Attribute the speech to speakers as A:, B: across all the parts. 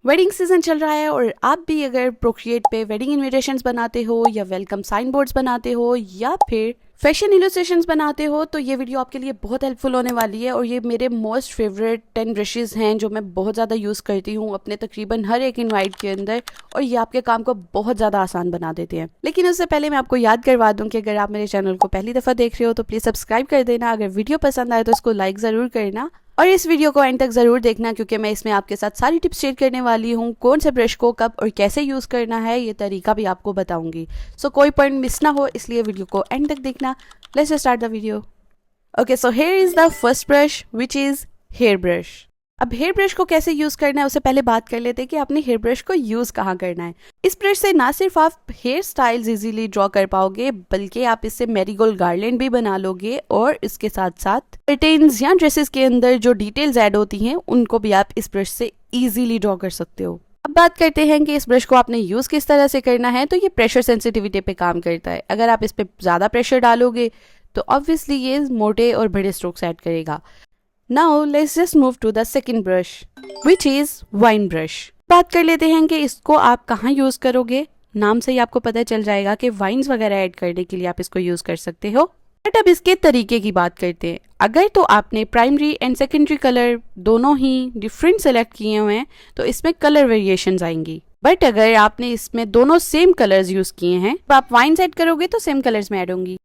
A: Wedding season चल रहा है और आप भी अगर प्रोक्रिएट पे वेडिंग इनविटेशंस बनाते हो या वेलकम साइन बोर्ड्स बनाते हो या फिर फैशन इलस्ट्रेशंस बनाते हो तो ये वीडियो आपके लिए बहुत हेल्पफुल होने वाली है। और ये मेरे मोस्ट फेवरेट 10 ब्रशेस हैं जो मैं बहुत ज़्यादा यूज़ करती हूँ अपने तकरीबन हर एक इनवाइट के अंदर, और ये आपके काम को बहुत ज़्यादा आसान बना देते हैं। लेकिन उससे पहले मैं आपको याद करवा दूँ कि अगर आप मेरे चैनल को पहली दफ़ा देख रहे हो तो प्लीज़ सब्सक्राइब कर देना। अगर वीडियो पसंद आए तो इसको लाइक ज़रूर करना और इस वीडियो को एंड तक ज़रूर देखना, क्योंकि मैं इसमें आपके साथ सारी टिप्स शेयर करने वाली हूँ। कौन से ब्रश को कब और कैसे यूज़ करना है ये तरीका भी आपको बताऊंगी। सो कोई पॉइंट मिस ना हो, इसलिए वीडियो को एंड तक देखना। Let's start the video. Okay, so here is the first brush which is here brush. अब हेयर ब्रश को कैसे यूज़ करना है उससे पहले बात कर लेते हैं कि आपने हेयर ब्रश को यूज़ कहाँ करना है। इस ब्रश से ना सिर्फ आप हेयर स्टाइल्स इजीली ड्रॉ कर पाओगे, बल्कि आप इससे मैरीगोल्ड गार्लैंड भी बना लोगे और इसके साथ साथ कर्टेन्स या ड्रेसेस के अंदर जो डिटेल्स ऐड होती हैं उनको भी आप इस ब्रश से इजीली ड्रॉ कर सकते हो। अब बात करते हैं कि इस ब्रश को आपने यूज़ किस तरह से करना है। तो ये प्रेशर सेंसिटिविटी पे काम करता है। अगर आप इस पे ज़्यादा प्रेशर डालोगे तो ऑब्वियसली ये मोटे और बड़े स्ट्रोक्स ऐड करेगा। Now let's just move to the second brush, which is wine brush. बात कर लेते हैं कि इसको आप कहाँ यूज करोगे। नाम से ही आपको पता चल जाएगा कि वाइन्स वगैरह ऐड करने के लिए आप इसको यूज कर सकते हो। बट अब इसके तरीके की बात करते हैं। अगर तो आपने प्राइमरी एंड सेकेंडरी कलर दोनों ही डिफरेंट सेलेक्ट किए हुए हैं तो इसमें कलर वेरिएशंस आएंगी। बट अगर आपने इसमें दोनों सेम कलर्स यूज किए हैं तो आप वाइन्स ऐड करोगे तो सेम कलर्स में ऐड होंगी।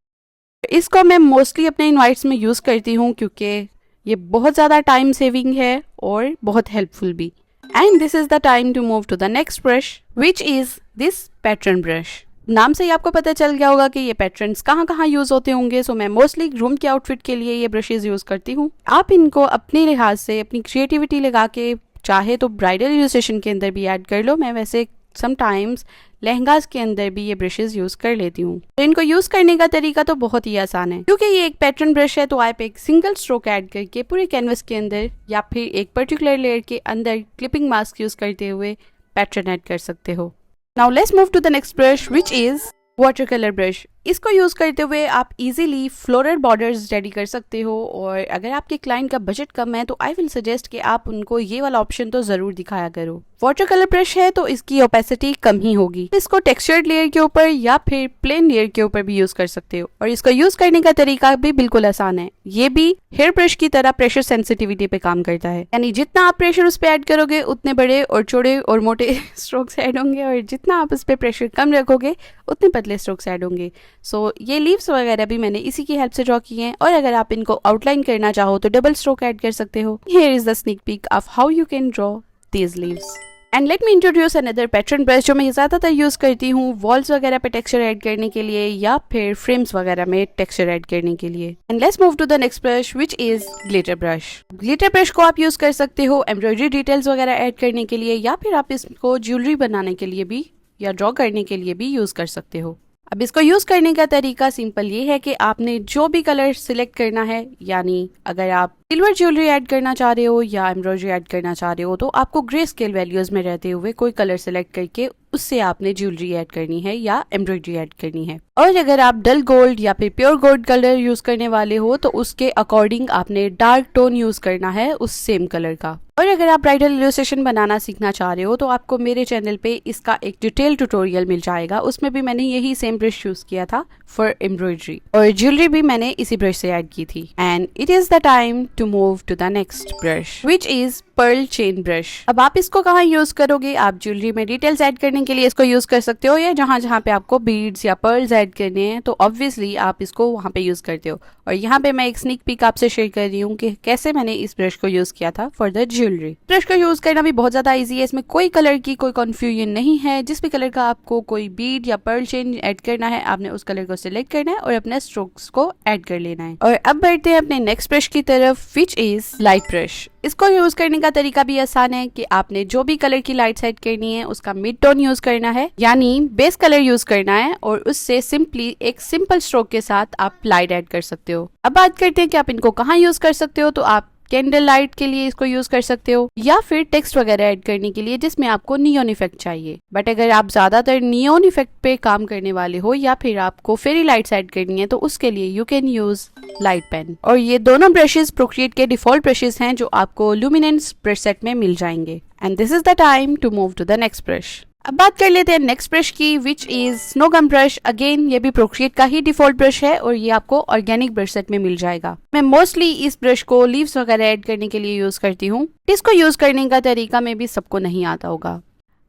A: इसको मैं मोस्टली अपने इनवाइट्स में यूज करती हूँ क्योंकि ये बहुत ज़्यादा टाइम सेविंग है और बहुत हेल्पफुल भी। And this is the time to move to the next brush which is this pattern brush. नाम से ही आपको पता चल गया होगा कि ये पैटर्न्स कहाँ कहाँ यूज होते होंगे। सो मैं मोस्टली ग्रूम के आउटफिट के लिए ये ब्रशेज यूज करती हूँ। आप इनको अपने लिहाज से अपनी क्रिएटिविटी लगा के चाहे तो ब्राइडल इलस्ट्रेशन के अंदर भी ऐड कर लो। मैं वैसे समटाइम्स लहंगास के अंदर भी ये ब्रशेस यूज कर लेती हूँ। तो इनको यूज करने का तरीका तो बहुत ही आसान है, क्योंकि ये एक पैटर्न ब्रश है तो आप एक सिंगल स्ट्रोक ऐड करके पूरे कैनवस के अंदर या फिर एक पर्टिकुलर लेयर के अंदर क्लिपिंग मास्क यूज करते हुए पैटर्न ऐड कर सकते हो। Now let's move to the next brush which is water colour brush. इसको यूज करते हुए आप इजीली फ्लोरल बॉर्डर्स रेडी कर सकते हो। और अगर आपके क्लाइंट का बजट कम है तो आई विल सजेस्ट कि आप उनको ये वाला ऑप्शन तो जरूर दिखाया करो। वाटर कलर ब्रश है तो इसकी ओपेसिटी कम ही होगी। इसको टेक्सचर्ड लेयर के ऊपर या फिर प्लेन लेयर के ऊपर भी यूज कर सकते हो। और इसको यूज करने का तरीका भी बिल्कुल आसान है। ये भी हेयर ब्रश की तरह प्रेशर सेंसिटिविटी पे काम करता है, यानी जितना आप प्रेशर उस पर ऐड करोगे उतने बड़े और चौड़े और मोटे स्ट्रोक्स ऐड होंगे, और जितना आप उस पर प्रेशर कम रखोगे उतने पतले स्ट्रोक्स ऐड होंगे। सो ये लीव्स वगैरह भी मैंने इसी की हेल्प से ड्रॉ किए हैं। और अगर आप इनको आउटलाइन करना चाहो तो डबल स्ट्रोक ऐड कर सकते हो। Here is the sneak peek of how you can draw these leaves. And let me introduce another pattern brush जो मैं ज़्यादातर यूज़ करती हूँ वॉल्स वगैरह पे टेक्सचर ऐड करने के लिए या फिर फ्रेम्स वगैरह में टेक्सचर ऐड करने के लिए। And let's move to the next brush which is glitter brush. Glitter brush को आप यूज़ कर सकते हो एम्ब्रॉयडरी डिटेल्स वगैरह ऐड करने के लिए, या फिर आप इसको ज्वेलरी बनाने के लिए भी या ड्रॉ करने के लिए भी यूज़ कर सकते हो। अब इसको यूज करने का तरीका सिंपल ये है कि आपने जो भी कलर सिलेक्ट करना है, यानी अगर आप सिल्वर ज्वेलरी ऐड करना चाह रहे हो या एम्ब्रॉयडरी ऐड करना चाह रहे हो तो आपको ग्रे स्केल वैल्यूज में रहते हुए कोई कलर सिलेक्ट करके उससे आपने ज्वेलरी ऐड करनी है या एम्ब्रॉयडरी ऐड करनी है। और अगर आप डल गोल्ड या फिर प्योर गोल्ड कलर यूज करने वाले हो तो उसके अकॉर्डिंग आपने डार्क टोन यूज करना है उस सेम कलर का। और अगर आप ब्राइडल इलस्ट्रेशन बनाना सीखना चाह रहे हो तो आपको मेरे चैनल पे इसका एक डिटेल ट्यूटोरियल मिल जाएगा। उसमें भी मैंने यही सेम ब्रश यूज किया था फॉर एम्ब्रॉयडरी, और ज्वेलरी भी मैंने इसी ब्रश से ऐड की थी। And it is the time to move to the next brush which is pearl chain brush. अब आप इसको कहाँ यूज करोगे? आप ज्वेलरी में डिटेल्स ऐड करने के लिए इसको यूज कर सकते हो, या जहाँ जहाँ पे आपको बीड्स या पर्ल्स ऐड करने हैं तो ऑब्वियसली आप इसको वहाँ पे यूज करते हो। और यहाँ पे मैं एक स्नीक पीक आपसे शेयर कर रही हूँ कि कैसे मैंने इस ब्रश को यूज किया था फॉर द ज्वेलरी। ब्रश को यूज करना भी बहुत ज्यादा इजी है। इसमें कोई कलर की कोई कंफ्यूजन नहीं है। जिस भी कलर का आपको कोई बीड या पर्ल चेन ऐड करना है आपने उस कलर को सिलेक्ट करना है और अपने स्ट्रोक्स को ऐड कर लेना है। और अब बढ़ते हैं अपने नेक्स्ट ब्रश की तरफ विच इज लाइट ब्रश। इसको यूज करने का तरीका भी आसान है कि आपने जो भी कलर की लाइट सेट करनी है उसका मिड टोन यूज करना है, यानी बेस कलर यूज करना है, और उससे सिंपली एक सिंपल स्ट्रोक के साथ आप लाइट ऐड कर सकते हो। अब बात करते हैं कि आप इनको कहाँ यूज कर सकते हो। तो आप कैंडल लाइट के लिए इसको यूज कर सकते हो, या फिर टेक्स्ट वगैरह ऐड करने के लिए जिसमें आपको नियॉन इफेक्ट चाहिए। बट अगर आप ज्यादातर नियॉन इफेक्ट पे काम करने वाले हो या फिर आपको फेरी लाइट्स ऐड करनी है तो उसके लिए you can use light pen. और ये दोनों ब्रशेस प्रोक्रिएट के डिफॉल्ट ब्रशेस हैं जो आपको लुमिनेंस ब्रश सेट में मिल जाएंगे। And this is the time to move to the next brush. अब बात कर लेते हैं नेक्स्ट ब्रश की, which is snow gum brush. Again ये भी प्रोक्रिएट का ही डिफॉल्ट ब्रश है और ये आपको ऑर्गेनिक ब्रश सेट में मिल जाएगा। मैं मोस्टली इस ब्रश को लीव्स वगैरह ऐड करने के लिए यूज करती हूँ। इसको यूज करने का तरीका में भी सबको नहीं आता होगा।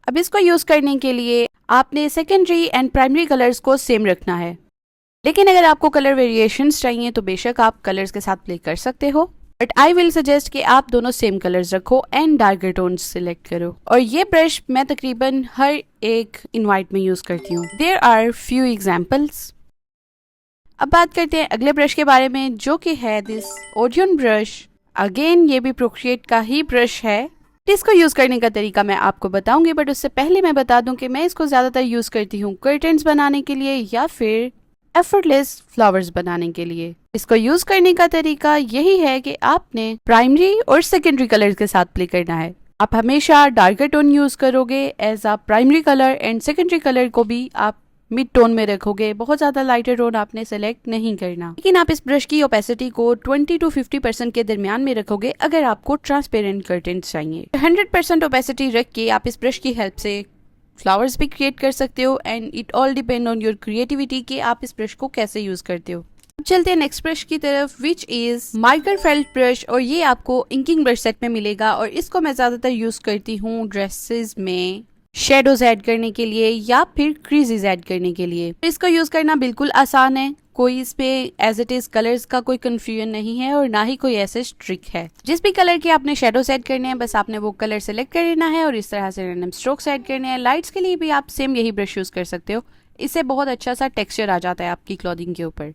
A: अब इसको यूज करने के लिए आपने सेकेंडरी एंड प्राइमरी कलर्स को सेम रखना है, लेकिन अगर आपको कलर वेरिएशंस चाहिए तो बेशक आप कलर्स के साथ प्ले कर सकते हो, बट आई विल सजेस्ट कि आप दोनों सेम कलर्स रखो एंड डार्कर टोन्स सिलेक्ट करो। और ये ब्रश मैं तकरीबन हर एक इनवाइट में यूज करती हूँ। There are few examples. अब बात करते हैं अगले ब्रश के बारे में, जो कि है दिस ओडियन ब्रश। अगेन ये भी प्रोक्रिएट का ही ब्रश है। इसको यूज करने का तरीका मैं आपको बताऊंगी, बट उससे पहले मैं बता दूं कि मैं इसको ज्यादातर यूज करती हूँ कर्टन्स बनाने के लिए या फिर एफर्टलेस फ्लावर्स बनाने के लिए। इसको यूज करने का तरीका यही है कि आपने प्राइमरी और सेकेंडरी कलर्स के साथ प्ले करना है। आप हमेशा डार्कर टोन यूज करोगे as a primary colour and secondary colour को भी आप मिड टोन में रखोगे। बहुत ज्यादा लाइटर टोन आपने सेलेक्ट नहीं करना, लेकिन आप इस ब्रश की ओपेसिटी को 20 to 50% के दरमियान में रखोगे अगर आपको ट्रांसपेरेंट कर्टन्स चाहिए। 100% ओपेसिटी रख के आप इस ब्रश की हेल्प से फ्लावर्स भी क्रिएट कर सकते हो and it all depend on your creativity कि आप इस ब्रश को कैसे यूज करते हो। अब चलते हैं नेक्स्ट ब्रश की तरफ, which is micro felt brush. और ये आपको इंकिंग ब्रश सेट में मिलेगा और इसको मैं ज्यादातर यूज करती हूँ ड्रेसेस में शेडोज ऐड करने के लिए या फिर क्रीजेस ऐड करने के लिए। इसको यूज करना बिल्कुल आसान है, कोई इसमें एज इट इज कलर्स का कोई कंफ्यूजन नहीं है और ना ही कोई ऐसे ट्रिक है। जिस भी कलर के आपने शेडोज ऐड करने हैं बस आपने वो कलर सेलेक्ट कर लेना है और इस तरह से रैंडम स्ट्रोक्स ऐड करने हैं। लाइट्स के लिए भी आप सेम यही ब्रश यूज कर सकते हो, इससे बहुत अच्छा सा टेक्सचर आ जाता है आपकी क्लॉथिंग के ऊपर।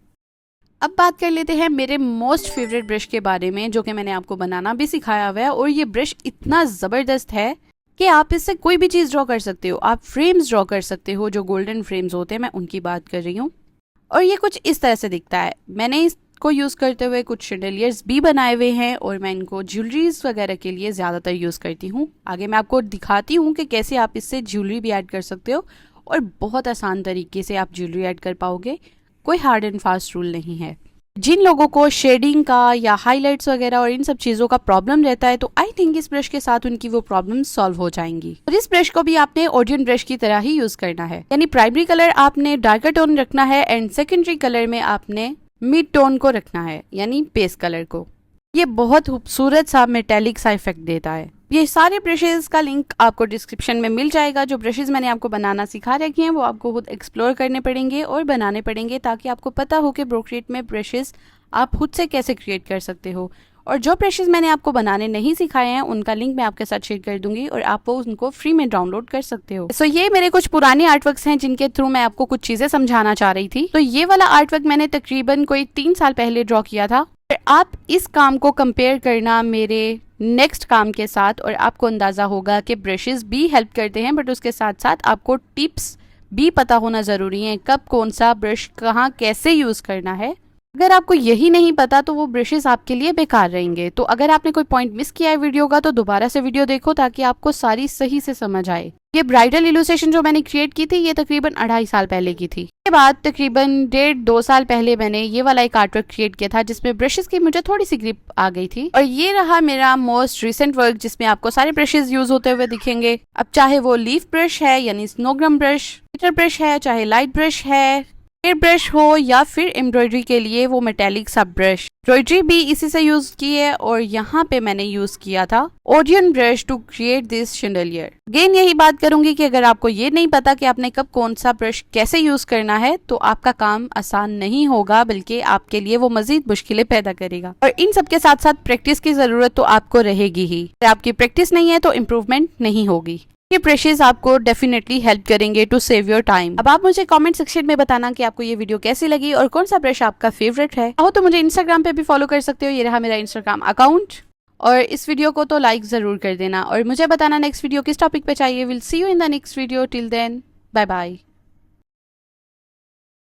A: अब बात कर लेते हैं मेरे मोस्ट फेवरेट ब्रश के बारे में, जो कि मैंने आपको बनाना भी सिखाया हुआ है। और ये ब्रश इतना जबरदस्त है कि आप इससे कोई भी चीज ड्रॉ कर सकते हो। आप फ्रेम्स ड्रॉ कर सकते हो, जो गोल्डन फ्रेम्स होते हैं, मैं उनकी बात कर रही हूँ। और ये कुछ इस तरह से दिखता है। मैंने इसको यूज करते हुए कुछ शैंडेलियर्स भी बनाए हुए हैं और मैं इनको ज्वेलरीज वगैरह के लिए ज्यादातर यूज करती हूँ। आगे मैं आपको दिखाती हूँ कि कैसे आप इससे ज्वेलरी भी ऐड कर सकते हो और बहुत आसान तरीके से आप ज्वेलरी ऐड कर पाओगे। कोई हार्ड एंड फास्ट रूल नहीं है। जिन लोगों को शेडिंग का या हाइलाइट्स वगैरह और इन सब चीजों का प्रॉब्लम रहता है तो आई थिंक इस ब्रश के साथ उनकी वो प्रॉब्लम सॉल्व हो जाएंगी। और इस ब्रश को भी आपने ओडियन ब्रश की तरह ही यूज करना है, यानी प्राइमरी कलर आपने डार्कर टोन रखना है एंड सेकेंडरी कलर में आपने मिड टोन को रखना है, यानी बेस कलर को। ये बहुत खूबसूरत सा मेटेलिक सा इफेक्ट देता है। ये सारे ब्रशेस का लिंक आपको डिस्क्रिप्शन में मिल जाएगा। जो ब्रशेस मैंने आपको बनाना सिखा रखे हैं वो आपको खुद एक्सप्लोर करने पड़ेंगे और बनाने पड़ेंगे, ताकि आपको पता हो कि प्रोक्रिएट में ब्रशेस आप खुद से कैसे क्रिएट कर सकते हो। और जो ब्रशेस मैंने आपको बनाने नहीं सिखाए हैं उनका लिंक मैं आपके साथ शेयर कर दूंगी और आप वो उनको फ्री में डाउनलोड कर सकते हो। सो ये मेरे कुछ पुराने आर्टवर्क्स हैं जिनके थ्रू मैं आपको कुछ चीजें समझाना चाह रही थी। तो ये वाला आर्टवर्क मैंने तकरीबन कोई 3 साल पहले ड्रॉ किया था। आप इस काम को कंपेयर करना मेरे नेक्स्ट काम के साथ और आपको अंदाजा होगा कि ब्रशेस भी हेल्प करते हैं, बट उसके साथ साथ आपको टिप्स भी पता होना जरूरी है, कब कौन सा ब्रश कहाँ कैसे यूज करना है। अगर आपको यही नहीं पता तो वो ब्रशेस आपके लिए बेकार रहेंगे। तो अगर आपने कोई पॉइंट मिस किया है वीडियो का तो दोबारा से वीडियो देखो ताकि आपको सारी सही से समझ आए। ये ब्राइडल इलस्ट्रेशन जो मैंने क्रिएट की थी ये तकरीबन 2.5 साल पहले की थी। उसके बाद तकरीबन 1.5-2 साल पहले मैंने ये वाला एक आर्टवर्क क्रिएट किया था जिसमें ब्रशेस की मुझे थोड़ी सी ग्रिप आ गई थी। और ये रहा मेरा मोस्ट रिसेंट वर्क जिसमें आपको सारे ब्रशेस यूज होते हुए दिखेंगे। अब चाहे वो लीफ ब्रश है यानी स्नोग्राम ब्रश, ग्लिटर ब्रश है, चाहे लाइट ब्रश है, एयर ब्रश हो या फिर एम्ब्रॉयडरी के लिए वो मेटेलिक सा ब्रश, एम्ब्रॉयडरी भी इसी से यूज की है। और यहाँ पे मैंने यूज किया था Odeon brush to create this chandelier. Again यही बात करूंगी कि अगर आपको ये नहीं पता कि आपने कब कौन सा ब्रश कैसे यूज करना है तो आपका काम आसान नहीं होगा, बल्कि आपके लिए वो मजीद मुश्किलें पैदा करेगा। और इन सब के साथ साथ प्रैक्टिस की जरूरत तो आपको रहेगी ही। अगर आपकी प्रैक्टिस नहीं है तो इम्प्रूवमेंट नहीं होगी। ये ब्रशेस आपको डेफिनेटली हेल्प करेंगे टू सेव योर टाइम। अब आप मुझे कमेंट सेक्शन में बताना कि आपको ये वीडियो कैसी लगी और कौन सा ब्रश आपका फेवरेट है। हो तो मुझे इंस्टाग्राम पे भी फॉलो कर सकते हो, ये रहा मेरा इंस्टाग्राम अकाउंट। और इस वीडियो को तो लाइक जरूर कर देना और मुझे बताना नेक्स्ट वीडियो किस टॉपिक पे चाहिए। Will see you in the next video. Till then bye bye.